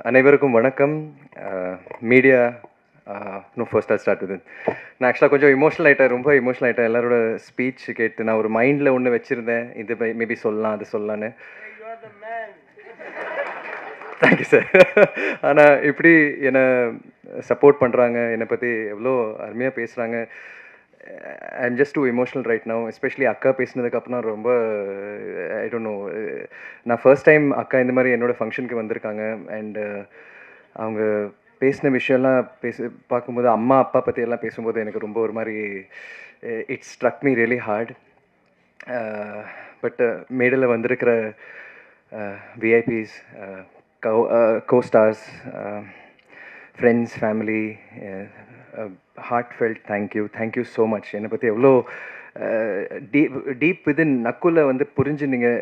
அனைவருக்கும் வணக்கம். Media no first I'll start with நான் ஆக்சுவலாக கொஞ்சம் எமோஷனல் ஆகிட்டேன், ரொம்ப எமோஷனல் ஆகிட்டேன். எல்லாரோட ஸ்பீச் கேட்டு நான் ஒரு மைண்டில் ஒன்று வச்சுருந்தேன், இது மேபி சொல்லலாம் அது சொல்லலான்னு. Thank you sir. ஆனால் இப்படி என்னை சப்போர்ட் பண்ணுறாங்க, என்னை பற்றி எவ்வளோ அருமையாக பேசுகிறாங்க. I am just too emotional right now. Especially அக்கா பேசினதுக்கப்புறம் ரொம்ப ஐ டோன்ட் நோ. நான் ஃபர்ஸ்ட் டைம் அக்கா இந்த மாதிரி என்னோடய ஃபங்க்ஷனுக்கு வந்திருக்காங்க. அண்டு அவங்க பேசின விஷயம்லாம் பார்க்கும்போது அம்மா அப்பா பற்றி எல்லாம் பேசும்போது எனக்கு ரொம்ப ஒரு மாதிரி it's struck me really heart. But மேடையில் வந்திருக்கிற VIPs, co-stars, friends, family, heartfelt thank you so much. என்னை பற்றி எவ்வளோ டீப் விதின் நக்குள்ள வந்து புரிஞ்சு நீங்கள்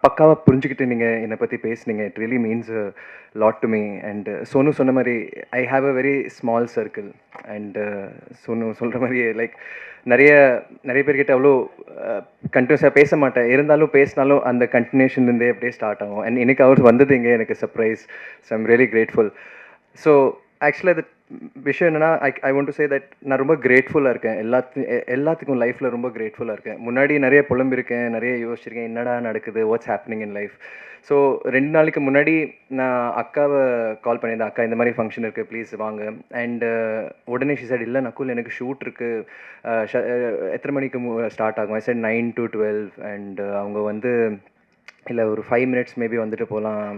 பக்காவாக புரிஞ்சுக்கிட்டு நீங்கள் என்னை பற்றி பேசுனீங்க. It really means lot to me. And Sonu சொன்ன மாதிரி I have a very small circle. And Sonu சொல்கிற மாதிரி லைக் நிறைய பேர்கிட்ட அவ்வளோ கண்டினியூஸாக பேச மாட்டேன், இருந்தாலும் பேசினாலும் அந்த கண்டினியூஷன்லேருந்தே அப்படியே ஸ்டார்ட் ஆகும். அண்ட் இன்னைக்கு அவர் வந்தது இங்கே எனக்கு surprise. So I'm really grateful. So ஆக்சுவலாக அது விஷயம் என்னென்னா, ஐ வாண்ட் டு சே தட் நான் ரொம்ப கிரேட்ஃபுல்லாக இருக்கேன். எல்லாத்துக்கும் லைஃப்பில் ரொம்ப கிரேட்ஃபுல்லாக இருக்கேன். முன்னாடி நிறைய புலம்பிருக்கேன், நிறைய யோசிச்சிருக்கேன், என்னடா நடக்குது, what's happening in life. So 2 நாளைக்கு முன்னாடி நான் அக்காவை கால் பண்ணியிருந்தேன், அக்கா இந்த மாதிரி ஃபங்க்ஷன் இருக்குது ப்ளீஸ் வாங்க. அண்டு உடனே ஷி சைட் இல்லை நக்குல் எனக்கு ஷூட் இருக்குது, எத்தனை மணிக்கு ஸ்டார்ட் ஆகும். I said 9 to 12. அண்டு அவங்க வந்து இல்லை ஒரு 5 minutes மேபி வந்துட்டு போகலாம்,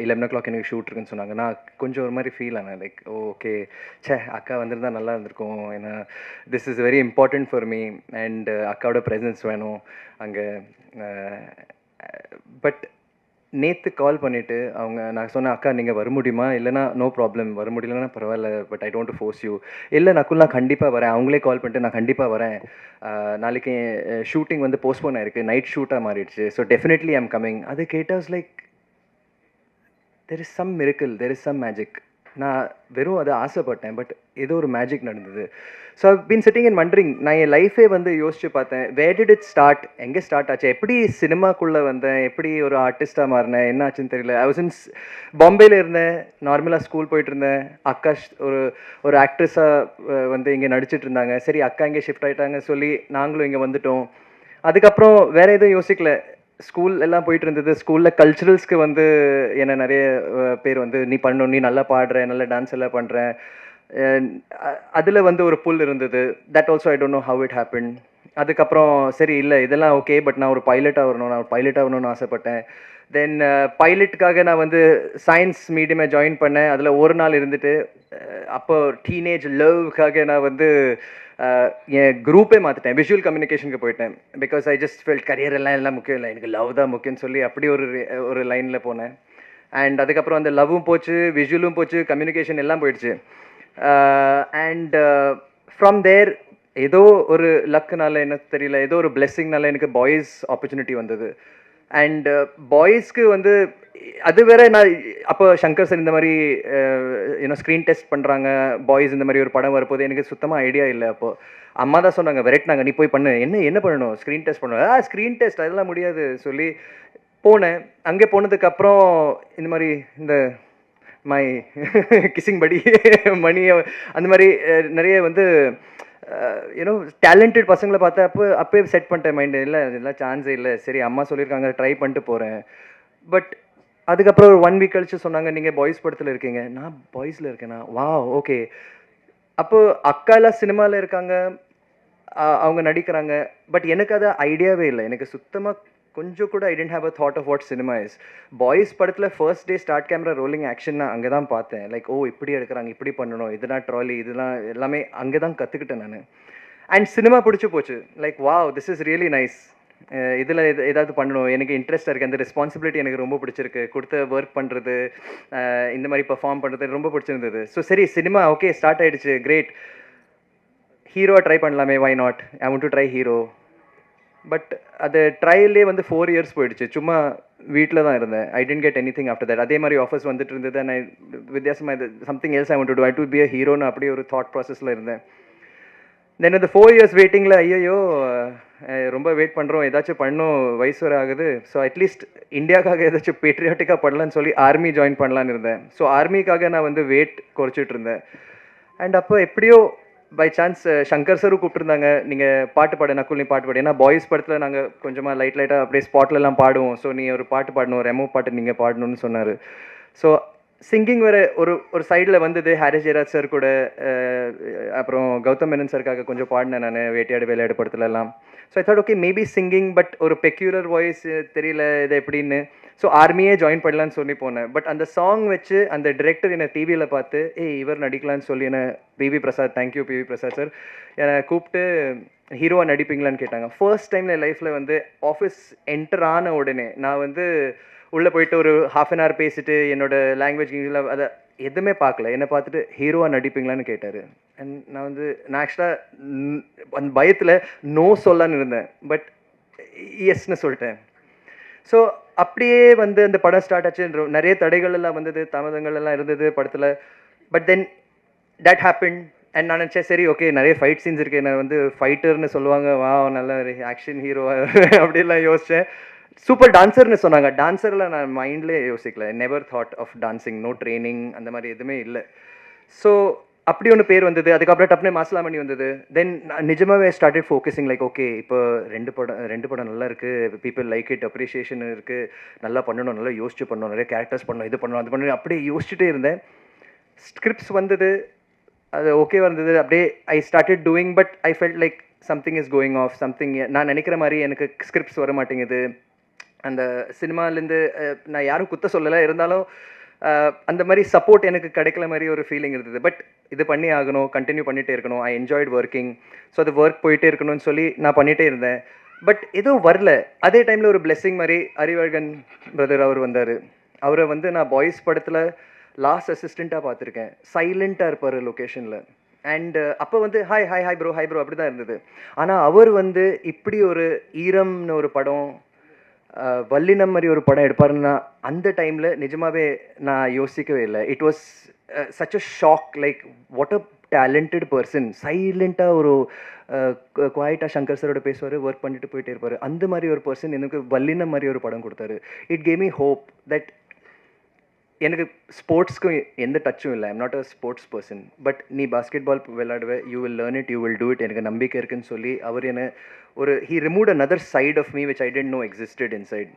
11 o'clock எனக்கு ஷூட் இருக்குன்னு சொன்னாங்க. நான் கொஞ்சம் ஒரு மாதிரி ஃபீல் ஆனேன், லைக் ஓகே அக்கா வந்திருந்தா நல்லா இருந்திருக்கும். ஏன்னா this is very important for me. And அக்காவோட ப்ரெசன்ஸ் வேணும் அங்கே. பட் நேற்று கால் பண்ணிவிட்டு நான் சொன்னேன், அக்கா நீங்கள் வர முடியுமா, இல்லைனா நோ ப்ராப்ளம், வர முடியலன்னா பரவாயில்ல, but I don't force you. இல்லை நக்குல் நான் கண்டிப்பாக வரேன். அவங்களே கால் பண்ணிட்டு நான் கண்டிப்பாக வரேன், நாளைக்கு ஷூட்டிங் வந்து போஸ்ட்போன் ஆயிருக்கு, நைட் ஷூட்டாக மாறிடுச்சு, ஸோ டெஃபினெட்லி ஐம் கம்மிங். அது கேட்டாஸ் like there is some miracle, there is some magic. நான் வெறும் அதை ஆசைப்பட்டேன், பட் ஏதோ ஒரு மேஜிக் நடந்தது. So I been sitting and wondering. நான் என் லைஃபே வந்து யோசிச்சு பார்த்தேன், வேர் டிட் இட் ஸ்டார்ட், எங்கே ஸ்டார்ட் ஆச்சு, எப்படி சினிமாக்குள்ளே வந்தேன், எப்படி ஒரு ஆர்டிஸ்ட்டாக மாறினேன், என்ன ஆச்சுன்னு தெரியல. ஐ வாஸ் இன் பாம்பேயில் இருந்தேன், நார்மலாக ஸ்கூல் போயிட்டு இருந்தேன். அக்கா ஒரு ஆக்ட்ரஸாக வந்து இங்கே நடிச்சிட்டு இருந்தாங்க. சரி அக்கா இங்கே ஷிஃப்ட் ஆகிட்டாங்க சொல்லி நாங்களும் இங்கே வந்துட்டோம். அதுக்கப்புறம் வேறு எதுவும் யோசிக்கல. ஸ்கூல் எல்லாம் போயிட்டு இருந்தது. ஸ்கூலில் கல்ச்சுரல்ஸ்க்கு வந்து என்ன நிறைய பேர் வந்து நீ பண்ணணும், நீ நல்லா பாடுற, நல்லா டான்ஸ் எல்லாம் பண்ணுற, அதில் வந்து ஒரு புல் இருந்தது. That also I don't know how it happen. அதுக்கப்புறம் சரி இல்லை இதெல்லாம் ஓகே, பட் நான் ஒரு பைலட்டாக வரணும், நான் ஒரு பைலட்டாக வரணும்னு ஆசைப்பட்டேன். தென் பைலட்டுக்காக நான் வந்து சயின்ஸ் மீடியமை ஜாயின் பண்ணேன். அதில் ஒரு நாள் இருந்துட்டு அப்போ டீனேஜ் லவ்க்காக நான் வந்து என் குரூப்பே மாற்றிட்டேன், விஷுவல் கம்யூனிகேஷனுக்கு போயிட்டேன். Because I just felt career எல்லாம் முக்கியம் இல்லை, எனக்கு லவ் தான் முக்கியம்னு சொல்லி அப்படி ஒரு லைனில் போனேன். அண்ட் அதுக்கப்புறம் அந்த லவ்வும் போச்சு, விஷுவலும் போச்சு, கம்யூனிகேஷன் எல்லாம் போயிடுச்சு. அண்ட் ஃப்ரம் தேர் ஏதோ ஒரு லக்குனால என்ன தெரியல, ஏதோ ஒரு பிளெஸ்ஸிங்னால எனக்கு பாய்ஸ் ஆப்பர்ச்சுனிட்டி வந்தது. அண்ட் பாய்ஸ்க்கு வந்து அது வேற. நான் அப்போ சங்கர் சார் இந்த மாதிரி ஏன்னா ஸ்க்ரீன் டெஸ்ட் பண்ணுறாங்க, பாய்ஸ் இந்த மாதிரி ஒரு படம் வரப்போது எனக்கு சுத்தமாக ஐடியா இல்லை. அப்போது அம்மா தான் சொன்னாங்க, விரட்டினாங்க, நீ போய் பண்ணு. என்ன பண்ணணும், ஸ்க்ரீன் டெஸ்ட் பண்ணுவேன். ஸ்க்ரீன் டெஸ்ட் அதெல்லாம் முடியாது சொல்லி போனேன். அங்கே போனதுக்கப்புறம் இந்த மாதிரி இந்த மை கிசிங் படி மணி அந்த மாதிரி நிறைய வந்து யூனோ டேலண்டட் பசங்களை பார்த்தா அப்போயே செட் பண்ணிட்டேன் மைண்டு. இல்லை இதெல்லாம் சான்ஸே இல்லை, சரி அம்மா சொல்லியிருக்காங்க ட்ரை பண்ணிட்டு போகிறேன். பட் அதுக்கப்புறம் ஒரு 1 week கழிச்சு சொன்னாங்க, நீங்கள் பாய்ஸ் படத்தில் இருக்கீங்க. நான் பாய்ஸில் இருக்கேனா, வா ஓகே. அப்போது அக்கா எல்லாம் சினிமாவில் இருக்காங்க, அவங்க நடிக்கிறாங்க. பட் எனக்கு அது ஐடியாவே இல்லை, எனக்கு சுத்தமாக கொஞ்சம் கூட I didn't have a thought of what cinema is. Boys படத்தில் first day start camera rolling action நான் அங்கே தான் பார்த்தேன். லைக் ஓ இப்படி எடுக்கிறாங்க, இப்படி பண்ணணும், இதெல்லாம் ட்ராலி, இதெல்லாம் எல்லாமே அங்கே தான் கற்றுக்கிட்டேன் நான். அண்ட் சினிமா பிடிச்சி போச்சு. Like wow this is really nice, இதில் ஏதாவது பண்ணணும், எனக்கு இன்ட்ரெஸ்டாக இருக்குது, அந்த ரெஸ்பான்சிபிலிட்டி எனக்கு ரொம்ப பிடிச்சிருக்கு, கொடுத்த ஒர்க் பண்ணுறது, இந்த மாதிரி பர்ஃபார்ம் பண்ணுறது ரொம்ப பிடிச்சிருந்தது. ஸோ சரி சினிமா ஓகே ஸ்டார்ட் ஆகிடுச்சு, கிரேட். ஹீரோவை ட்ரை பண்ணலாமே, why not, I want to try hero. But அது ட்ரையல்லே வந்து 4 years போயிடுச்சு. சும்மா வீட்டில் தான் இருந்தேன். I didn't get anything after that. அதே மாதிரி ஆஃபர்ஸ் வந்துட்டு இருந்தது. நான் வித்தியாசமாக இது something else I want to do, I to be a ஹீரோன்னு அப்படி ஒரு தாட் ப்ராசஸில் இருந்தேன். தென் அந்த 4 இயர்ஸ் வெயிட்டிங்கில் ஐயோ ரொம்ப வெயிட் பண்ணுறோம், ஏதாச்சும் பண்ணணும், வயசு வர ஆகுது. ஸோ அட்லீஸ்ட் இந்தியாவுக்காக ஏதாச்சும் பேட்ரியாட்டிக்காக பண்ணலான்னு சொல்லி ஆர்மி ஜாயின் பண்ணலான்னு இருந்தேன். ஸோ ஆர்மிக்காக நான் வந்து வெயிட் குறைச்சிட்டு இருந்தேன். அண்ட் அப்போ எப்படியோ பை சான்ஸ் சங்கர் சரும் கூப்பிட்டுருந்தாங்க, நீங்கள் பாட்டு பாடு நக்குல், நீ பாட்டு பாடு. ஏன்னா பாய்ஸ் படத்தில் நாங்கள் கொஞ்சமாக லைட்டாக அப்படியே ஸ்பாட்லலாம் பாடுவோம். ஸோ நீ ஒரு பாட்டு பாடணும், ரெமோ பாட்டு நீங்கள் பாடணும்னு சொன்னார். ஸோ சிங்கிங் வேறு ஒரு சைடில் வந்தது. ஹாரிஸ் ஜெயராஜ் சார் கூட அப்புறம் கௌதம் மேனன் சாருக்காக கொஞ்சம் பாடினேன் நான் வேட்டையாடு விளையாடு படத்துலலாம். So I thought okay maybe singing, but ஒரு பெக்யூலர் வாய்ஸ் தெரியல இது எப்படின்னு. ஸோ ஆர்மியே ஜாயின் பண்ணலான்னு சொல்லி போனேன். பட் அந்த சாங் வச்சு அந்த டிரெக்டர் என்னை டிவியில் பார்த்து இவர் நடிக்கலான்னு சொல்லி என்னை P V Prasad, thank you P V Prasad sir, என்னை கூப்பிட்டு ஹீரோவாக நடிப்பீங்களான்னு கேட்டாங்க. ஃபர்ஸ்ட் டைம் என் லைஃப்பில் வந்து ஆஃபீஸ் என்டர் ஆன உடனே நான் வந்து உள்ளே போயிட்டு ஒரு ஹாஃப் அன் ஹவர் பேசிட்டு என்னோட லாங்குவேஜ் அதை எதுவுமே பார்க்கல. என்னை பார்த்துட்டு ஹீரோவாக நடிப்பீங்களான்னு கேட்டார். அண்ட் நான் ஆக்சுவலாக அந்த பயத்தில் நோ சொல்லலான்னு இருந்தேன். பட் எஸ்ன்னு சொல்லிட்டேன். ஸோ அப்படியே வந்து அந்த படம் ஸ்டார்ட் ஆச்சு. நிறைய தடைகள் எல்லாம் வந்தது, தாமதங்கள் எல்லாம் இருந்தது படத்தில். But then that happen. And நான் நினச்சேன் சரி ஓகே நிறைய ஃபைட் சீன்ஸ் இருக்குது, நான் வந்து ஃபைட்டர்னு சொல்லுவாங்க, வா நல்ல ஆக்ஷன் ஹீரோ அப்படிலாம் யோசித்தேன். சூப்பர் டான்ஸர்னு சொன்னாங்க. டான்ஸரில் நான் மைண்ட்லேயே யோசிக்கல. Never thought of dancing, no training அந்த மாதிரி எதுவுமே இல்லை. ஸோ அப்படி ஒன்று பேர் வந்தது. அதுக்கப்புறம் டப்னே மாசலாமணி வந்தது. தென் நிஜமாகவே ஸ்டார்டட் ஃபோக்கஸிங் லைக் ஓகே இப்போ ரெண்டு படம் நல்லா இருக்குது, பீப்புள் லைக் இட், அப்ரிஷியேஷன் இருக்குது, நல்லா பண்ணணும், நல்லா யோசிச்சு பண்ணணும், நிறைய கேரக்டர்ஸ் பண்ணணும், இது பண்ணணும், அது பண்ணணும், அப்படியே யோசிச்சுட்டே இருந்தேன். ஸ்கிரிப்ட்ஸ் வந்தது, அது ஓகேவாக இருந்தது. அப்படியே I started doing. But I felt like something is going of, something நான் நினைக்கிற மாதிரி எனக்கு ஸ்கிரிப்ட்ஸ் வர மாட்டேங்குது. அந்த சினிமாலேருந்து நான் யாரும் குத்த சொல்லலை, இருந்தாலும் அந்த மாதிரி சப்போர்ட் எனக்கு கிடைக்கல மாதிரி ஒரு ஃபீலிங் இருந்தது. பட் இது பண்ணி ஆகணும், கண்டினியூ பண்ணிகிட்டே இருக்கணும். I enjoyed working. ஸோ அது ஒர்க் போயிட்டே இருக்கணும்னு சொல்லி நான் பண்ணிகிட்டே இருந்தேன். பட் எதுவும் வரல. அதே டைமில் ஒரு பிளெஸ்ஸிங் மாதிரி அறிவழகன் பிரதர் அவர் வந்தார். அவரை வந்து நான் பாய்ஸ் படத்தில் லாஸ்ட் அசிஸ்டண்ட்டாக பார்த்துருக்கேன். சைலண்ட்டாக இருப்பார் லொக்கேஷனில். அண்ட் அப்போ வந்து hi hi hi bro, hi bro அப்படி தான் இருந்தது. ஆனால் அவர் வந்து இப்படி ஒரு ஈரம்னு ஒரு படம், வல்லினம் மாதிரி ஒரு படம் எடுப்பாருன்னா அந்த டைமில் நிஜமாகவே நான் யோசிக்கவே இல்லை. It was such a shock. Like what a talented person. சைலண்ட்டாக ஒரு குவாய்ட்டாக சங்கர் சரோட பேசுவார், ஒர்க் பண்ணிட்டு போயிட்டே இருப்பார். அந்த மாதிரி ஒரு பர்சன் எனக்கு வல்லினம் மாதிரி ஒரு படம் கொடுத்தாரு. It gave me hope that எனக்கு ஸ்போர்ட்ஸ்க்கும் எந்த டச்சும் இல்லை. I'm not a sports person. But நீ பாஸ்கெட் பால் விளையாடுவேன், you will learn it, you will do it, எனக்கு நம்பிக்கை இருக்குன்னு சொல்லி அவர் என்ன he removed another side of me which I didn't know existed inside.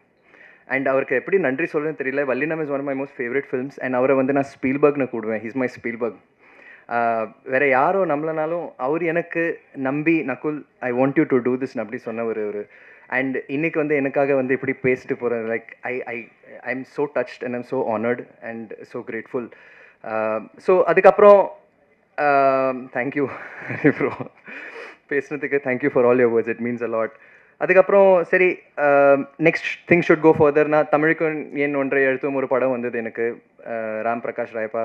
And அவருக்கு எப்படி நன்றி சொல்லுன்னு தெரியல. Vallinam is one of my most favourite films. And அவரை வந்து நான் ஸ்பீல்பர்க்னு கூடுவேன். He's my Spielberg. வேறு யாரோ நம்மளனாலும் அவர் எனக்கு நம்பி Nakul I want you to do திஸ்ன்னு அப்படி சொன்ன ஒரு அண்ட் இன்னைக்கு வந்து எனக்காக வந்து இப்படி பேசிட்டு போகிறேன். Like I am so touched and I'm so honoured and so grateful. So அதுக்கப்புறம் தேங்க்யூ ப்ரோ பேசுனதுக்கு. Thank you for all your words, it means a lot. அதுக்கப்புறம் சரி next thing should go further. நான் தமிழுக்கு என் ஒன்றை எழுத்தும் ஒரு படம் வந்தது எனக்கு, ராம் பிரகாஷ் ராயப்பா.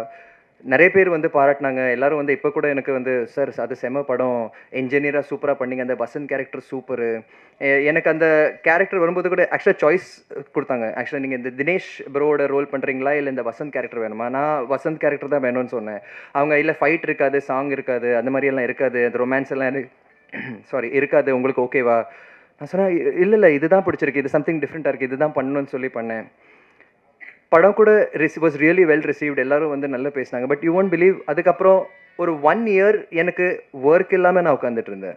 நிறைய பேர் வந்து பாராட்டினாங்க. எல்லோரும் வந்து இப்போ கூட எனக்கு வந்து சார் அது செம படம், என்ஜினியராக சூப்பராக பண்ணிங்க, அந்த வசந்த் கேரக்டர் சூப்பரு. எனக்கு அந்த கேரக்டர் வரும்போது கூட ஆக்சுவலாக சாய்ஸ் கொடுத்தாங்க. ஆக்சுவலாக நீங்கள் இந்த தினேஷ் ப்ரோவோட ரோல் பண்ணுறீங்களா இல்லை இந்த வசந்த் கேரக்டர் வேணுமா? நான் வசந்த் கேரக்டர் தான் வேணும்னு சொன்னேன். அவங்க இல்லை ஃபைட் இருக்காது, சாங் இருக்காது, அந்த மாதிரியெல்லாம் இருக்காது, அந்த ரொமான்ஸ் எல்லாம் சாரி இருக்காது, உங்களுக்கு ஓகேவா? நான் சொன்னேன் இல்லை இதுதான் பிடிச்சிருக்கு, இது சம்திங் டிஃப்ரெண்ட்டாக இருக்குது, இதுதான் பண்ணணும்னு சொல்லி பண்ணேன். படம் கூட வாஸ் ரியலி வெல் ரிசீவ்ட். எல்லோரும் வந்து நல்லா பேசினாங்க. பட் யூ ஒன்ட் பிலீவ், அதுக்கப்புறம் ஒரு 1 இயர் எனக்கு ஒர்க் இல்லாமல் நான் உட்காந்துட்டு இருந்தேன்.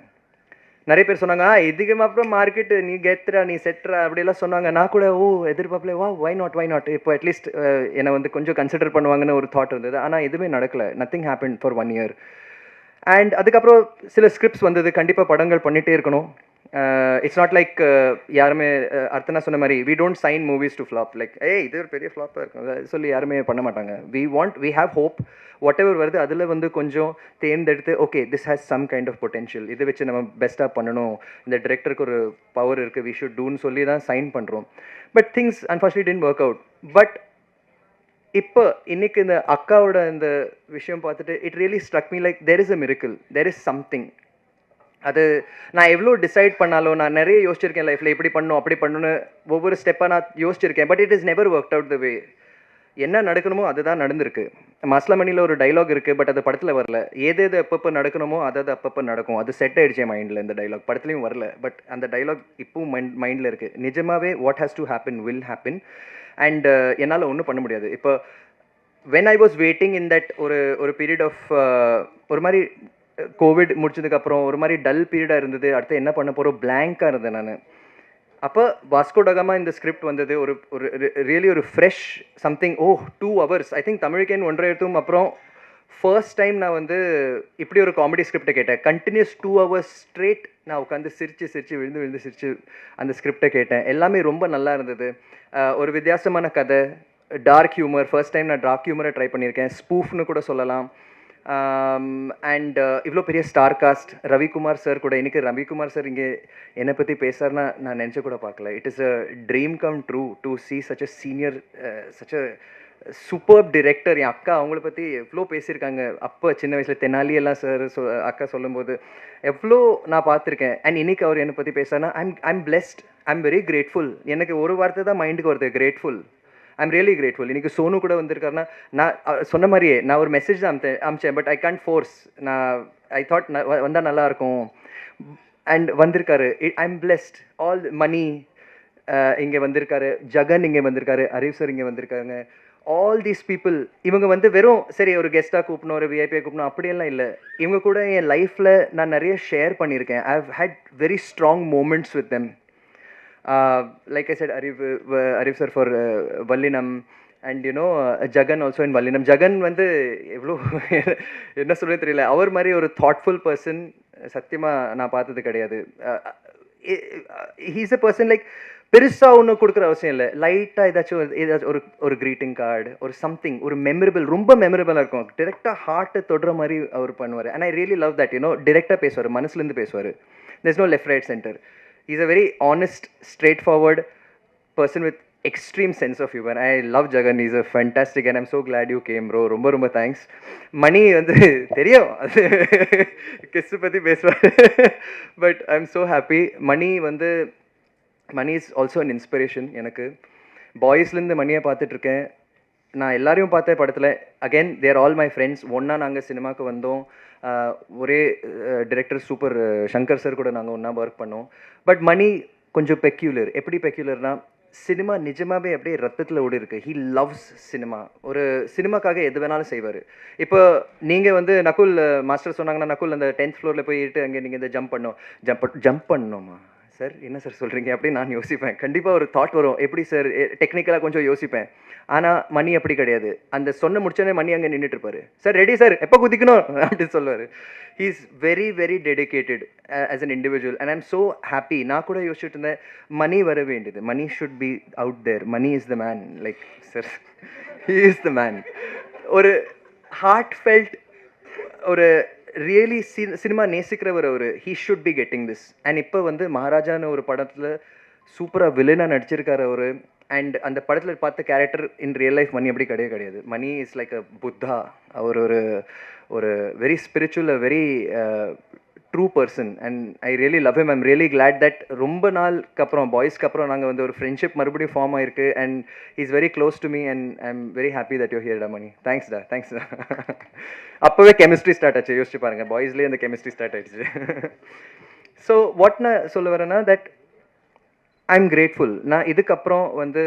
நிறைய பேர் சொன்னாங்க இதுக்கு அப்புறம் மார்க்கெட்டு நீ கெத்துறா, நீ செட்டுறா அப்படிலாம் சொன்னாங்க. நான் கூட எதிர்பார்க்கல, வை நாட் இப்போ அட்லீஸ்ட் என்னை வந்து கொஞ்சம் கன்சிடர் பண்ணுவாங்கன்னு ஒரு தாட் இருந்தது. ஆனால் எதுவுமே நடக்கலை. Nothing happen for 1 year. And அதுக்கப்புறம் சில ஸ்கிரிப்ட்ஸ் வந்தது. கண்டிப்பாக படங்கள் பண்ணிகிட்டே இருக்கணும். இட்ஸ் நாட் லைக் யாருமே அர்த்தனா சொன்ன மாதிரி we don't sign movies to flop. Like இது ஒரு பெரிய ஃப்ளாப்பாக இருக்கும் சொல்லி யாருமே பண்ண மாட்டாங்க. We have hope. Whatever வருது அதில் வந்து கொஞ்சம் தேர்ந்தெடுத்து okay this has some kind of potential, இதை வச்சு நம்ம பெஸ்ட்டாக பண்ணணும், இந்த டிரெக்டருக்கு ஒரு பவர் இருக்குது, வி ஷுட் டூன்னு சொல்லி தான் சைன் பண்ணுறோம். But things unfortunately didn't work out. But இப்போ இன்னைக்கு இந்த அக்காவோட இந்த விஷயம் பார்த்துட்டு it really struck me like there is a miracle, there is something. அது நான் எவ்வளோ டிசைட் பண்ணாலும், நான் நிறைய யோசிச்சிருக்கேன் லைஃப்பில் இப்படி பண்ணணும் அப்படி பண்ணணும்னு ஒவ்வொரு ஸ்டெப்பாக நான் யோசிச்சிருக்கேன். But it is never work out the way. என்ன நடக்கணுமோ அதுதான் நடந்திருக்கு. மாஸ்லமணியில் ஒரு டைலாக் இருக்குது, பட் அது படத்தில் வரல. எது எப்பப்போ நடக்கணுமோ அது அப்பப்போ நடக்கும். அது செட் ஆகிடுச்சு என் மைண்டில். இந்த டைலாக் படத்துலையும் வரல, பட் அந்த டைலாக் இப்பவும் மைண்டில் இருக்குது. நிஜமாகவே what has to happen will happen. And என்னால் ஒன்றும் பண்ண முடியாது. இப்போ when I was waiting in that ஒரு பீரியட் ஆஃப் ஒரு மாதிரி கோவிட் முடிச்சதுக்கப்புறம் ஒரு மாதிரி டல் பீரியடாக இருந்தது. அடுத்து என்ன பண்ண போகிறோம் பிளாங்காக இருந்தேன் நான். அப்போ வாஸ்கோ டகாமா இந்த ஸ்கிரிப்ட் வந்தது. ஒரு ஒரு ரியலி ஒரு fresh something. 2 hours I think தமிழுக்கேன் 1.5 எடுத்தும். அப்புறம் ஃபர்ஸ்ட் டைம் நான் வந்து இப்படி ஒரு காமெடி ஸ்கிரிப்டை கேட்டேன். கண்டினியூஸ் 2 hours ஸ்ட்ரெயிட் நான் உட்காந்து சிரித்து விழுந்து சிரித்து அந்த ஸ்கிரிப்டை கேட்டேன். எல்லாமே ரொம்ப நல்லா இருந்தது. ஒரு வித்தியாசமான கதை, டார்க் ஹியூமர். ஃபர்ஸ்ட் டைம் நான் டார்க் ஹியூமரை ட்ரை பண்ணியிருக்கேன். ஸ்பூஃப்னு கூட சொல்லலாம். அண்ட் இவ்வளோ பெரிய ஸ்டார் காஸ்ட். ரவிக்குமார் சார் கூட, இன்னைக்கு ரவிக்குமார் சார் இங்கே என்னை பற்றி பேசுறாருன்னா நான் நினச்ச கூட பார்க்கல. It is a dream come true to see such a senior, such a super director. என் அக்கா அவங்கள பற்றி எவ்வளோ பேசியிருக்காங்க அப்போ சின்ன வயசில். தெனாலி எல்லாம் சார் அக்கா சொல்லும்போது எவ்வளோ நான் பார்த்துருக்கேன். அண்ட் இன்னைக்கு அவர் என்னை பற்றி பேசுறாருன்னா I'm blessed, I'm very grateful. எனக்கு ஒரு வார்த்தை தான் மைண்டுக்கு வருது, கிரேட்ஃபுல். I'm really grateful. இன்றைக்கி சோனு கூட வந்திருக்காருன்னா, நான் சொன்ன மாதிரியே நான் ஒரு மெசேஜ் தான் அமிச்சேன், பட் ஐ கான்ட் ஃபோர்ஸ். நான் ஐ தாட் வந்தால் நல்லாயிருக்கும். அண்ட் வந்திருக்காரு. I'm blessed. ஆல் மணி இங்கே வந்திருக்காரு, ஜகன் இங்கே வந்திருக்காரு, அரீவ் சார் இங்கே வந்திருக்காங்க. ஆல் தீஸ் பீப்புள், இவங்க வந்து வெறும் சரி ஒரு கெஸ்ட்டாக கூப்பிடணும், ஒரு விஐபியை கூப்பிடணும் அப்படியெல்லாம் இல்லை. இவங்க கூட என் லைஃப்பில் நான் நிறைய ஷேர் பண்ணியிருக்கேன். I have had very strong moments with them. Like I said, Arif sir for Vallinam, and you know Jagan also in Vallinam. Jagan வந்து எவ்வளோ என்ன சொல்றது தெரியல. அவர் மாதிரி ஒரு தாட்ஃபுல் பர்சன் சத்தியமாக நான் பார்த்தது கிடையாது. ஹீஸ் அ பர்சன் லைக் பெருசாக ஒன்று கொடுக்குற அவசியம் இல்லை. லைட்டாக ஏதாச்சும் ஒரு க்ரீட்டிங் கார்டு, ஒரு சம்திங், ஒரு மெமரபிள், ரொம்ப மெமரபிளாக இருக்கும். டிரெக்டாக ஹார்ட்டை தொடுற மாதிரி அவர் பண்ணுவார். And I really love that. You know டிரெக்டாக பேசுவார், மனசுலேருந்து பேசுவார். there's no left right center. He's a very honest, straightforward person with extreme sense of humor. I love Jagan. He's a fantastic, and I'm so glad you came, bro. ரொம்ப thanks. மணி வந்து தெரியும் kiss பற்றி பேசுவார், but I'm so happy. Mani is also an inspiration எனக்கு. பாய்ஸ்லேருந்து மணியை பார்த்துட்ருக்கேன். நான் எல்லாரையும் பார்த்தேன் படத்தில். Again they're all my friends. ஒன்றா நாங்கள் சினிமாவுக்கு வந்தோம். ஒரே டிரெக்டர் சூப்பர் சங்கர் சார் கூட நாங்கள் ஒன்றா ஒர்க் பண்ணோம். பட் மணி கொஞ்சம் பெக்யூலர். எப்படி பெக்யூலர்னா, சினிமா நிஜமாகவே அப்படியே ரத்தத்தில் ஓடி இருக்கு. He loves cinema. ஒரு சினிமாக்காக எது வேணாலும் செய்வார். இப்போ நீங்கள் வந்து நகுல் மாஸ்டர் சொன்னாங்கன்னா, நகுல் அந்த 10th floor போயிட்டு அங்கே நீங்கள் இந்த ஜம்ப் பண்ணணுமா சார், என்ன சார் சொல்கிறீங்க அப்படின்னு நான் யோசிப்பேன். கண்டிப்பாக ஒரு தாட் வரும், எப்படி சார் டெக்னிக்கலாக கொஞ்சம் யோசிப்பேன். ஆனால் மணி அப்படி கிடையாது. அந்த சொன்ன முடிச்சோடனே மணி அங்கே நின்றுட்டு இருப்பாரு. சார் ரெடி சார், எப்போ குதிக்கணும் அப்படின்னு சொல்லுவார். He is very very dedicated as an individual, and I'm so happy. நான் கூட யோசிச்சுட்டு இருந்தேன், மணி வர வேண்டியது, Mani should be out there, Mani is the man. Like sir, he is the man. ஒரு ஹார்ட் ஃபெல்ட், ஒரு ரியலி சினிமா நேசிக்கிறவர் அவர். He should be getting this. And இப்போ வந்து மகாராஜான்னு ஒரு படத்தில் சூப்பராக வில்லனாக நடிச்சிருக்காரு அவர். அண்ட் அந்த படத்தில் பார்த்த character in real life Mani அப்படி கிடையாது. Mani is like a Buddha. அவர் ஒரு very spiritual, a very true person. And I really love him. I'm really glad that ரொம்ப நாளுக்கு அப்புறம், பாய்ஸ்க்கு அப்புறம் நாங்கள் வந்து ஒரு ஃப்ரெண்ட்ஷிப் மறுபடியும் ஃபார்ம் ஆயிருக்கு. And is very close to me, and I am very happy that you here டா மணி. தேங்க்ஸ் டா, தேங்க்ஸ் டா. அப்போவே கெமிஸ்ட்ரி ஸ்டார்ட் ஆச்சு. யோசிச்சு பாருங்கள், பாய்ஸ்லேயே அந்த கெமிஸ்ட்ரி ஸ்டார்ட் ஆயிடுச்சு. ஸோ வாட் நான் சொல்ல வரேன்னா, தட் ஐம் கிரேட்ஃபுல். நான் இதுக்கப்புறம் வந்து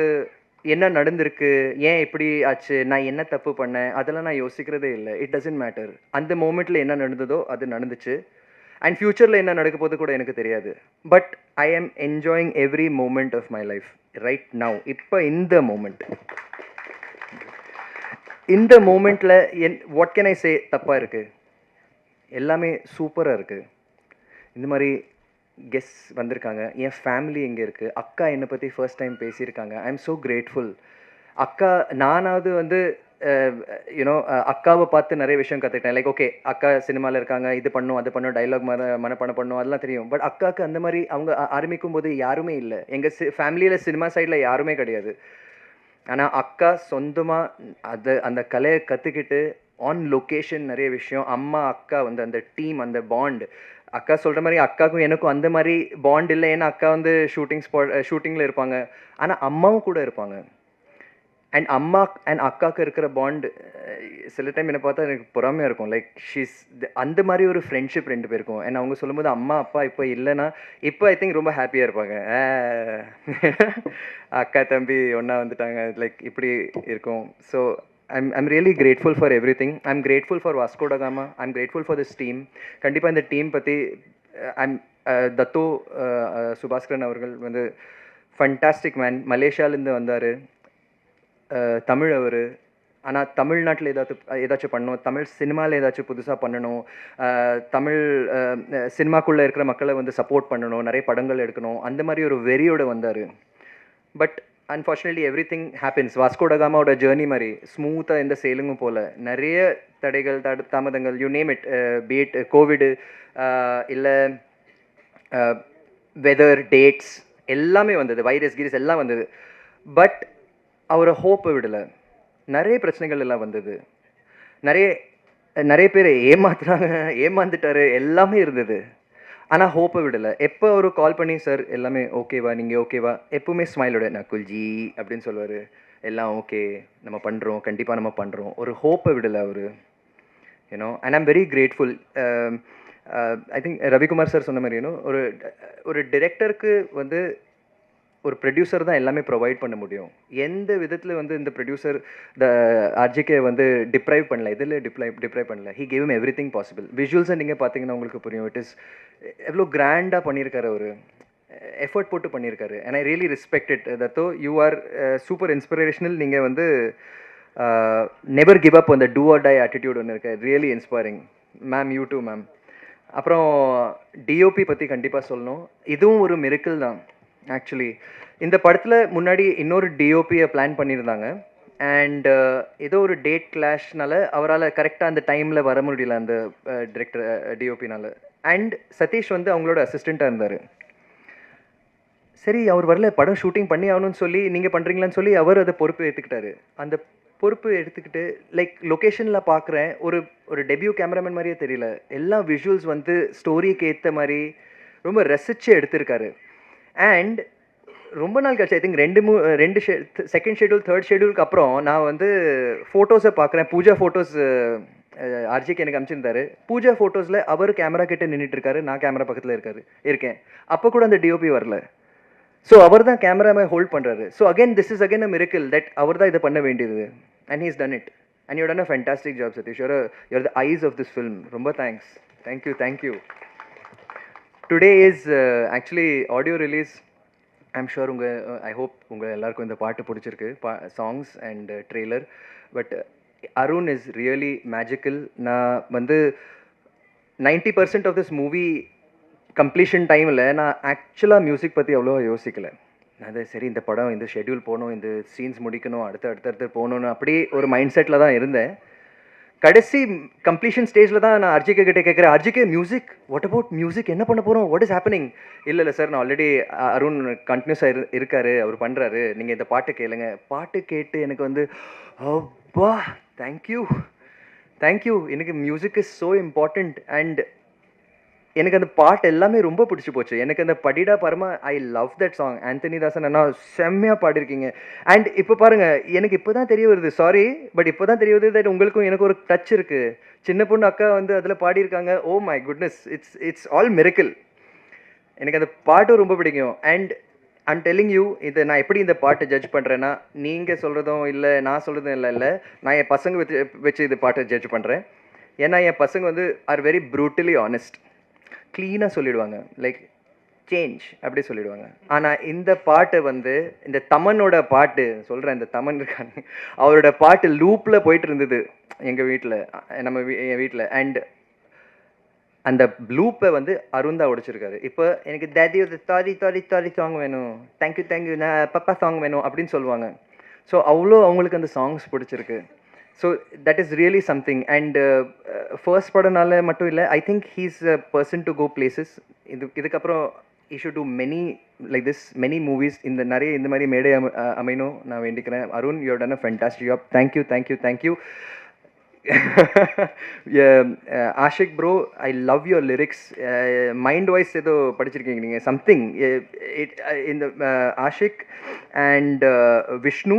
என்ன நடந்திருக்கு, ஏன் இப்படி ஆச்சு, நான் என்ன தப்பு பண்ணேன், அதெல்லாம் நான் யோசிக்கிறதே இல்லை. It doesn't matter. அந்த மூமெண்ட்டில் என்ன நடந்ததோ அது நடந்துச்சு. அண்ட் ஃப்யூச்சரில் என்ன நடக்க போது கூட எனக்கு தெரியாது. But I am enjoying every moment of my life right now. இப்போ இந்த மூமெண்ட்டில் வாட் கேன் ஐ சே தப்பாக இருக்குது? எல்லாமே சூப்பராக இருக்குது. இந்த மாதிரி கெஸ்ட் வந்திருக்காங்க, என் ஃபேமிலி இங்கே இருக்குது, அக்கா என்னை பற்றி ஃபர்ஸ்ட் டைம் பேசியிருக்காங்க. ஐ எம் ஸோ கிரேட்ஃபுல். அக்கா, நானாவது வந்து யூனோ அக்காவை பார்த்து நிறைய விஷயம் கற்றுக்கிட்டேன். லைக் ஓகே, அக்கா சினிமாவில் இருக்காங்க, இது பண்ணும் அது பண்ணும், டைலாக் மனப்பாடம் பண்ணும், அதெல்லாம் தெரியும். பட் அக்காவுக்கு அந்த மாதிரி அவங்க ஆரம்பிக்கும் போது யாருமே இல்லை. எங்கள் ஃபேமிலியில் சினிமா சைடில் யாருமே கிடையாது. ஆனால் அக்கா சொந்தமாக அந்த கலையை கற்றுக்கிட்டு ஆன் லொக்கேஷன் நிறைய விஷயம். அம்மா அக்கா வந்து அந்த டீம், அந்த பாண்ட். அக்கா சொல்கிற மாதிரி அக்காவுக்கும் எனக்கும் அந்த மாதிரி பாண்ட் இல்லை. ஏன்னா அக்கா வந்து ஷூட்டிங்கில் இருப்பாங்க, ஆனால் அம்மாவும் கூட இருப்பாங்க. அண்ட் அம்மா அண்ட் அக்காவுக்கு இருக்கிற பாண்ட் சில டைம் என்ன பார்த்தா எனக்கு பொறாமையாக இருக்கும். லைக் ஷீஸ் அந்த மாதிரி ஒரு ஃப்ரெண்ட்ஷிப் 2 பேருக்கும். அண்ட் அவங்க சொல்லும்போது அம்மா அப்பா இப்போ இல்லைன்னா இப்போ ஐ திங்க் ரொம்ப ஹாப்பியாக இருப்பாங்க. அக்கா தம்பி ஒன்றா வந்துட்டாங்க லைக் இப்படி இருக்கும். So I'm really grateful for everything. I'm grateful for Vasco da Gama. I'm grateful for this team. கண்டிப்பாக இந்த டீம் பற்றி I'm தத்தோ சுபாஸ்கரன் அவர்கள் வந்து ஃபண்டாஸ்டிக் மேன். மலேசியாவிலேருந்து வந்தார். தமிழ் அவர். ஆனால் தமிழ்நாட்டில் ஏதாச்சும் பண்ணணும், தமிழ் சினிமாவில் ஏதாச்சும் புதுசாக பண்ணணும், தமிழ் சினிமாக்குள்ளே இருக்கிற மக்களை வந்து சப்போர்ட் பண்ணணும், நிறைய படங்கள் எடுக்கணும், அந்த மாதிரி ஒரு வெறியோடு வந்தார். But unfortunately every thing happens. Vasco ட காமாவோட ஜேர்னி மாதிரி ஸ்மூத்தாக எந்த சேலுங்கும் போல் நிறைய தடைகள் தாமதங்கள், you name it, beat COVID இல்லை வெதர் டேட்ஸ் எல்லாமே வந்தது, வைரஸ் கீரஸ் எல்லாம் வந்தது. பட் அவரை ஹோப்பை விடலை. நிறைய பிரச்சனைகள் எல்லாம் வந்தது, நிறைய பேர் ஏமாந்துட்டாரு, எல்லாமே இருந்தது. ஆனால் ஹோப்பை விடலை. எப்போ அவர் கால் பண்ணி சார் எல்லாமே ஓகேவா, நீங்கள் ஓகேவா, எப்பவுமே ஸ்மைலோட நக்குல்ஜி அப்படின்னு சொல்லுவார். எல்லாம் ஓகே, நம்ம பண்ணுறோம், கண்டிப்பாக நம்ம பண்ணுறோம். ஒரு ஹோப்பை விடலை அவர், you know. And I'm very grateful. I think Ravikumar sir சொன்ன மாதிரி ஒரு டிரெக்டருக்கு வந்து ஒரு ப்ரொடியூசர் தான் எல்லாமே ப்ரொவைட் பண்ண முடியும். எந்த விதத்தில் வந்து இந்த ப்ரொடியூசர் ஆர்ஜிகே வந்து டிப்ரைவ் பண்ணல, இதில் டிப்ரைவ் பண்ணல. He gave everything possible. விஷுவல்ஸை நீங்கள் பார்த்தீங்கன்னா உங்களுக்கு புரியும். இட் இஸ் எவ்வளோ கிராண்டாக பண்ணியிருக்காரு அவர், எஃபர்ட் போட்டு பண்ணியிருக்காரு. And I really respect it. Though you are super inspirational. நீங்கள் வந்து நெவர் கிவ் அப் அந்த டூ ஆர் டை ஆட்டிடியூட் ஒன்று இருக்கு. Really inspiring ma'am. You too ma'am. அப்புறம் டிஓபி பற்றி கண்டிப்பாக சொல்லணும். இதுவும் ஒரு மிரக்கிள் தான் ஆக்சுவலி. இந்த படத்தில் முன்னாடி இன்னொரு டிஓபியை பிளான் பண்ணியிருந்தாங்க. அண்ட் ஏதோ ஒரு டேட் கிளாஷ்னால அவரால் கரெக்டாக அந்த டைமில் வர முடியல அந்த டிரெக்டர் டிஓபினால். அண்ட் சதீஷ் வந்து அவங்களோட அசிஸ்டண்ட்டாக இருந்தார். சரி அவர் வரல, படம் ஷூட்டிங் பண்ணி ஆகணும்னு சொல்லி நீங்கள் பண்ணுறீங்களான்னு சொல்லி அவர் அதை பொறுப்பு எடுத்துக்கிட்டாரு. அந்த பொறுப்பு எடுத்துக்கிட்டு லைக் லொக்கேஷனில் பார்க்குறேன், ஒரு டெபியூ கேமராமேன் மாதிரியே தெரியல. எல்லா விஷுவல்ஸ் வந்து ஸ்டோரிக்கு ஏற்ற மாதிரி ரொம்ப ரசித்து எடுத்திருக்காரு. அண்ட் ரொம்ப நாள் கழிச்சு ஐ திங்க் ரெண்டு செகண்ட் ஷெட்யூல் தேர்ட் ஷெட்யூலுக்கு அப்புறம் நான் வந்து ஃபோட்டோஸை பார்க்குறேன். பூஜா ஃபோட்டோஸ் ஆர்ஜிக்கு எனக்கு அனுப்பிச்சிருந்தாரு. பூஜா ஃபோட்டோஸில் அவர் கேமரா கிட்ட நின்றுட்டு இருக்காரு, நான் கேமரா பக்கத்தில் இருக்கேன். அப்போ கூட அந்த டிஓபி வரல. ஸோ அவர் தான் கேமராவை ஹோல்ட் பண்ணுறாரு. So again this is again a miracle that அவர் தான் இதை பண்ண வேண்டியது. And he's done it. And you done a fantastic job Satish. You're the eyes of this film. ரொம்ப thanks. Thank you. Today is actually audio release. I'm sure I hope உங்கள் எல்லாருக்கும் இந்த பாட்டு பிடிச்சிருக்கு, songs and trailer. But Arun is really magical. நான் வந்து 90% of this movie completion டைமில் நான் ஆக்சுவலாக மியூசிக் பற்றி அவ்வளோ யோசிக்கலை. அது சரி, இந்த படம் இந்த ஷெட்யூல் போகணும், இந்த சீன்ஸ் முடிக்கணும், அடுத்தடுத்து போகணுன்னு அப்படி ஒரு மைண்ட் செட்டில் தான் இருந்தேன். கடைசி கம்ப்ளீஷன் ஸ்டேஜில் தான் நான் அர்ஜிகே கிட்டே கேட்குறேன், அர்ஜிகே மியூசிக், வாட் அபவுட் மியூசிக், என்ன பண்ண போகிறோம், வாட் இஸ் ஹேப்பனிங்? இல்லை சார், நான் ஆல்ரெடி அருண் கண்டினியூஸாக இருக்காரு, அவர் பண்ணுறாரு, நீங்கள் இந்த பாட்டு கேளுங்க. பாட்டு கேட்டு எனக்கு வந்து அப்பா தேங்க்யூ. எனக்கு music is so important. And எனக்கு அந்த பாட்டு எல்லாமே ரொம்ப பிடிச்சி போச்சு. எனக்கு அந்த படிடா பரமா, I love that song. Anthony Dasan அண்ணா செம்மையாக பாடிருக்கீங்க. அண்ட் இப்போ பாருங்கள், எனக்கு இப்போ தான் தெரிய வருது, சாரி பட் இப்போ தான் தெரிய வருது தட் உங்களுக்கும் எனக்கு ஒரு டச் இருக்குது. சின்ன பொண்ணு அக்கா வந்து அதில் பாடியிருக்காங்க. Oh my goodness, it's all miracle. எனக்கு அந்த பாட்டும் ரொம்ப பிடிக்கும். அண்ட் ஐம் டெல்லிங் யூ, இதை நான் எப்படி இந்த பாட்டை ஜட்ஜ் பண்ணுறேன்னா, நீங்கள் சொல்கிறதும் இல்லை, நான் சொல்கிறதும் இல்லை, நான் என் பசங்க வச்சு இந்த பாட்டை ஜட்ஜ் பண்ணுறேன். ஏன்னா என் பசங்க வந்து ஆர் வெரி ப்ரூட்டலி ஆனஸ்ட். க்ளீனாக சொல்லிவிடுவாங்க, லைக் சேஞ்ச் அப்படி சொல்லிவிடுவாங்க. ஆனால் இந்த பாட்டு வந்து இந்த தமனோட பாட்டு சொல்கிறேன், இந்த தமன் இருக்காங்க, அவரோட பாட்டு லூப்பில் போயிட்டு இருந்தது எங்கள் வீட்டில், என் வீட்டில். அண்ட் அந்த லூப்பை வந்து அருண் தான் உடைச்சிருக்காரு. இப்போ எனக்கு டேடி ஒரு தாரி சாங் வேணும், தேங்க்யூ நான் பப்பா சாங் வேணும் அப்படின்னு சொல்லுவாங்க. ஸோ அவ்வளோ அவங்களுக்கு அந்த சாங்ஸ் பிடிச்சிருக்கு. So that is really something. And first படம்னால மட்டும் இல்லை, I think he's a person to go places. இதுக்கப்புறம் he should do many movies. நிறைய இந்த மாதிரி மேடை அமையணும் நான் வேண்டிக்கிறேன். Arun, you have done a fantastic job. Thank you. Ashiq bro, I love your lyrics. Mind voice ஏதோ படிச்சிருக்கீங்க நீங்கள், சம்திங் இந்த Ashiq and Vishnu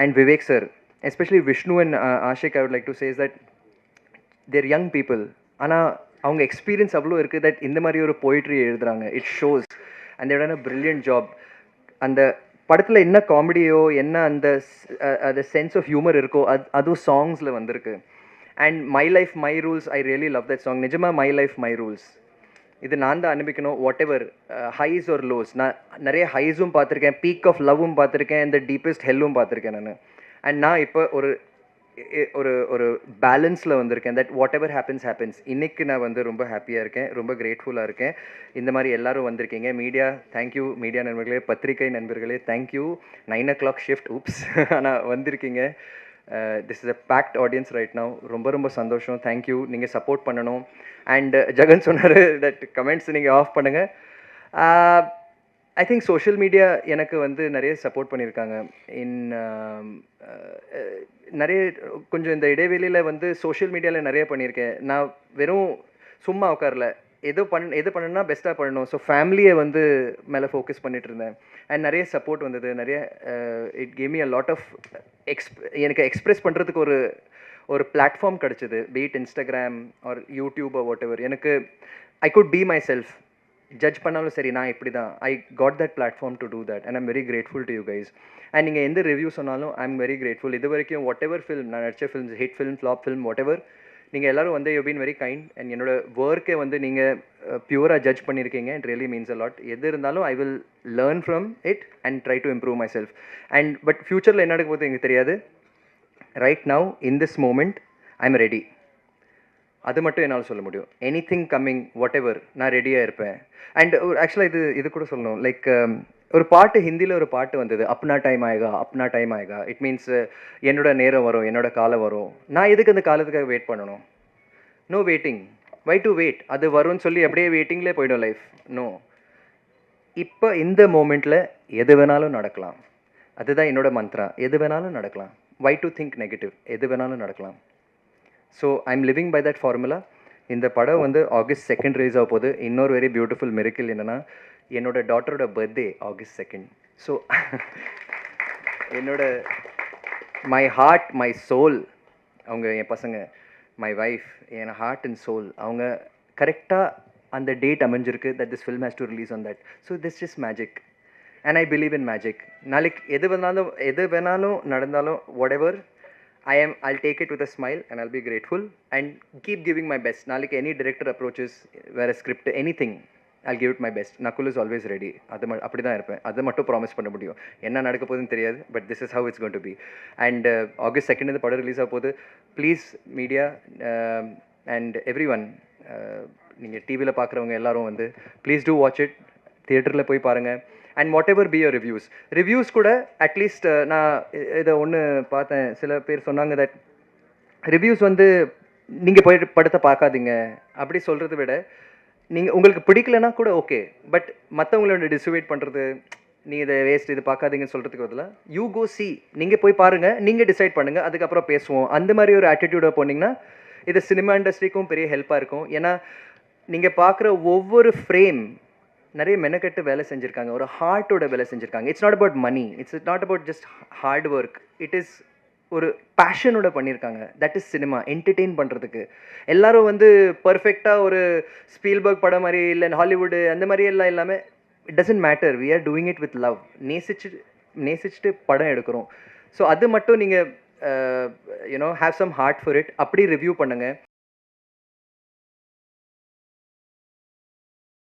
and Vivek sir, especially Vishnu and Ashiq, I would like to chase that they're young people, ஆனால் அவங்க எக்ஸ்பீரியன்ஸ் அவ்வளோ இருக்குது தட் இந்த மாதிரி ஒரு போயிட்ரி எழுதுறாங்க. It shows and Dev done a brilliant job. அந்த படத்தில் என்ன காமெடியோ என்ன அந்த சென்ஸ் ஆஃப் ஹியூமர் இருக்கோ அதுவும் சாங்ஸில் வந்திருக்கு. And my life my rules, I really love that song. நிஜமாக மை லைஃப் மை ரூல்ஸ் இது நான் தான் அனுபவிக்கணும். வாட் எவர் ஹைஸ் ஒரு லோஸ், நான் நிறைய ஹைஸும் பார்த்துருக்கேன், பீக் ஆஃப் லவ்வும் பார்த்துருக்கேன், இந்த டீப்பஸ்ட் ஹெல்லும் பார்த்துருக்கேன் நான். அண்ட் நான் இப்போ ஒரு ஒரு ஒரு பேலன்ஸில் வந்திருக்கேன். That what ever happens. இன்றைக்கி நான் வந்து ரொம்ப ஹாப்பியாக இருக்கேன், ரொம்ப கிரேட்ஃபுல்லாக இருக்கேன். இந்த மாதிரி எல்லோரும் வந்திருக்கீங்க. மீடியா தேங்க்யூ, மீடியா நண்பர்களே, பத்திரிகை நண்பர்களே தேங்க்யூ. 9 o'clock ஷிஃப்ட் ஊப்ஸ் ஆனால் வந்திருக்கீங்க. This is a packed audience right now. ரொம்ப ரொம்ப சந்தோஷம். தேங்க்யூ. நீங்கள் சப்போர்ட் பண்ணணும். அண்ட் ஜெகன் சொன்னார் தட் கமெண்ட்ஸ் நீங்கள் ஆஃப் பண்ணுங்கள். ஐ திங்க் சோஷியல் மீடியா எனக்கு வந்து நிறைய சப்போர்ட் பண்ணியிருக்காங்க. நிறைய கொஞ்சம் இந்த இடைவெளியில் வந்து சோஷியல் மீடியாவில் நிறைய பண்ணியிருக்கேன். நான் வெறும் சும்மா உட்காரல, எது பண்ணணும்னா பெஸ்ட்டாக பண்ணணும். ஸோ ஃபேமிலியை வந்து மேலே ஃபோக்கஸ் பண்ணிட்டு இருந்தேன். அண்ட் நிறைய சப்போர்ட் வந்தது. நிறைய it gave me a lot of எனக்கு எக்ஸ்ப்ரெஸ் பண்ணுறதுக்கு ஒரு பிளாட்ஃபார்ம் கிடச்சிது. Be it Instagram or YouTube or whatever. எனக்கு I could be myself. Judge பண்ணாலும் சரி, நான் இப்படி தான். I got that platform to do that and I'm very grateful to you guys. அண்ட் நீங்கள் எந்த ரிவ்யூ சொன்னாலும் ஐ எம் வெரி கிரேட்ஃபுல். இது வரைக்கும் வாட் எவர் ஃபில்ம் நான் நடிச்ச films, hit film, flop film, whatever, நீங்கள் எல்லோரும் வந்து யூ பீன் வெரி கைண்ட். அண்ட் என்னோட ஒர்க்கை வந்து நீங்கள் பியூராக ஜட்ஜ் பண்ணியிருக்கீங்க. It really means a lot. எது இருந்தாலும் I will learn from it and try to improve myself. And but ஃப்யூச்சரில் என்ன நடக்க போகுது எனக்கு தெரியாது. Right now in this moment I am ready. அது மட்டும் என்னால் சொல்ல முடியும். எனிதிங் கம்மிங் வாட் எவர், நான் ரெடியாக இருப்பேன். அண்ட் ஆக்சுவலாக இது கூட சொல்லணும். லைக் ஒரு பாட்டு, ஹிந்தியில் ஒரு பாட்டு வந்தது, அப்னா டைம் ஆயேகா, அப்னா டைம் ஆயேகா. இட் மீன்ஸ் என்னோட நேரம் வரும், என்னோட காலம் வரும். நான் எதுக்கு அந்த காலத்துக்காக வெயிட் பண்ணணும்? No waiting. Why to wait? அது வரும்னு சொல்லி அப்படியே வெயிட்டிங்லேயே போய்டும் லைஃப். நோ, இப்போ இந்த மூமெண்ட்டில் எது வேணாலும் நடக்கலாம். அதுதான் என்னோட மந்த்ரா. எது வேணாலும் நடக்கலாம். Why to think negative? எது வேணாலும் நடக்கலாம். So I am living by that formula. இந்த படம் வந்து August 2 ரிலீஸ் ஆக போகுது. இன்னொரு வெரி பியூட்டிஃபுல் மிரக்கிள் என்னென்னா, என்னோட டாட்டரோட பர்த்டே August 2. ஸோ என்னோட மை ஹார்ட் மை சோல், அவங்க என் பசங்க, மை வைஃப், என் ஹார்ட் அண்ட் சோல், அவங்க கரெக்டாக அந்த டேட் அமைஞ்சிருக்கு that this film has to release on that. So this is magic and I believe in magic. நாளைக்கு எது வேணாலும் நடந்தாலும் whatever, I'll take it with a smile and I'll be grateful and keep giving my best. Nalik any director approaches, where a script, anything, I'll give it my best. Nakul is always ready. அப்படி தான் இருப்பேன். அதை மட்டும் promise பண்ண முடியும். என்ன நடக்க போகுதுன்னு தெரியாது, but this is how it's going to be. And August 2 இந்த படம் ரிலீஸ் ஆக போகுது. Please media and everyone, நீங்கள் டிவியில் பார்க்குறவங்க எல்லாரும் வந்து ப்ளீஸ் டூ வாட்ச் இட். தியேட்டரில் போய் பாருங்கள். And what ever be your reviews கூட அட்லீஸ்ட் நான் இதை ஒன்று பார்த்தேன். சில பேர் சொன்னாங்க தட் ரிவ்யூஸ் வந்து நீங்கள் போய் படத்தை பார்க்காதீங்க அப்படி சொல்கிறத விட, நீங்கள் உங்களுக்கு பிடிக்கலனா கூட ஓகே, பட் மற்றவங்களோட டிசுவேட் பண்ணுறது, நீ இதை வேஸ்ட், இது பார்க்காதீங்கன்னு சொல்கிறதுக்கு பதிலாக யூ கோ சி, நீங்கள் போய் பாருங்கள், நீங்கள் டிசைட் பண்ணுங்கள், அதுக்கப்புறம் பேசுவோம். அந்த மாதிரி ஒரு ஆட்டிடியூடாக போனீங்கன்னா இது சினிமா இண்டஸ்ட்ரிக்கும் பெரிய ஹெல்ப்பாக இருக்கும். ஏன்னா நீங்கள் பார்க்குற ஒவ்வொரு ஃப்ரேம் நிறைய மெனக்கட்டு வேலை செஞ்சுருக்காங்க, ஒரு ஹார்ட்டோட வேலை செஞ்சுருக்காங்க. It's not about money, it's not about just hard work, it is ஒரு பேஷனோட பண்ணியிருக்காங்க. That is cinema. என்டர்டெயின் பண்ணுறதுக்கு எல்லாரும் வந்து பர்ஃபெக்டாக ஒரு ஸ்பீல்பர்க் படம் மாதிரி இல்லை ஹாலிவுட் அந்த மாதிரி எல்லாம் இல்லாமல், it doesn't matter. We are doing it with love. நேசிச்சுட்டு படம் எடுக்கிறோம். ஸோ அது மட்டும் நீங்கள் you know have some heart for it. அப்படி ரிவ்யூ பண்ணுங்கள்.